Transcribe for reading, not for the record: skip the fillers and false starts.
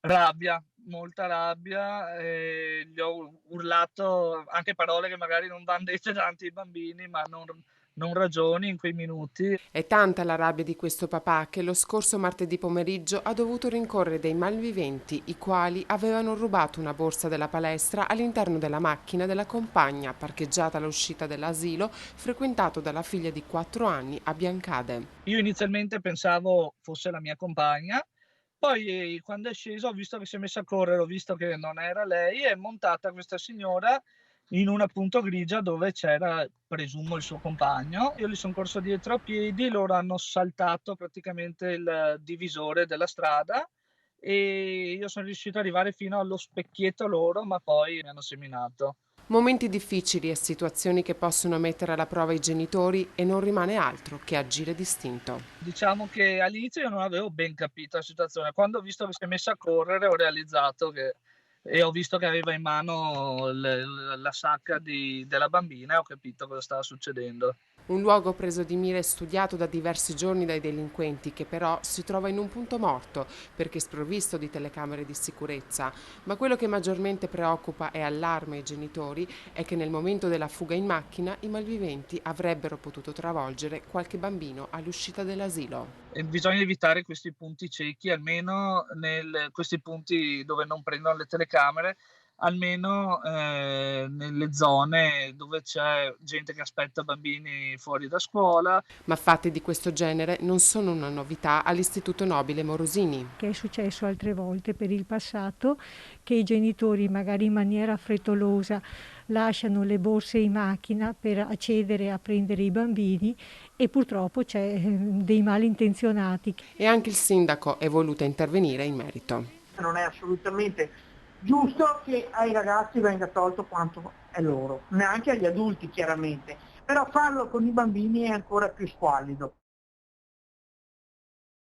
Rabbia, molta rabbia, gli ho urlato anche parole che magari non van dette davanti ai bambini, ma non ragioni in quei minuti. È tanta la rabbia di questo papà che lo scorso martedì pomeriggio ha dovuto rincorrere dei malviventi, i quali avevano rubato una borsa della palestra all'interno della macchina della compagna parcheggiata all'uscita dell'asilo frequentato dalla figlia di 4 anni a Biancade. Io inizialmente pensavo fosse la mia compagna, poi quando è sceso ho visto che si è messa a correre, ho visto che non era lei, è montata questa signora in una punto grigia dove c'era, presumo, il suo compagno. Io gli son corso dietro a piedi, loro hanno saltato praticamente il divisore della strada e io son riuscito ad arrivare fino allo specchietto loro, ma poi mi hanno seminato. Momenti difficili e situazioni che possono mettere alla prova i genitori e non rimane altro che agire distinto. Diciamo che all'inizio io non avevo ben capito la situazione. Quando ho visto che si è messa a correre ho realizzato che e ho visto che aveva in mano la sacca della bambina e ho capito cosa stava succedendo. Un luogo preso di mira e studiato da diversi giorni dai delinquenti che però si trova in un punto morto perché sprovvisto di telecamere di sicurezza. Ma quello che maggiormente preoccupa e allarma i genitori è che nel momento della fuga in macchina i malviventi avrebbero potuto travolgere qualche bambino all'uscita dell'asilo. E bisogna evitare questi punti ciechi, almeno questi punti dove non prendono le telecamere, almeno, nelle zone dove c'è gente che aspetta bambini fuori da scuola. Ma fatti di questo genere non sono una novità all'Istituto Nobile Morosini. Che è successo altre volte per il passato, che i genitori magari in maniera frettolosa lasciano le borse in macchina per accedere a prendere i bambini e purtroppo c'è dei malintenzionati. E anche il sindaco è voluto intervenire in merito. Non è assolutamente giusto che ai ragazzi venga tolto quanto è loro, neanche agli adulti chiaramente, però farlo con i bambini è ancora più squallido.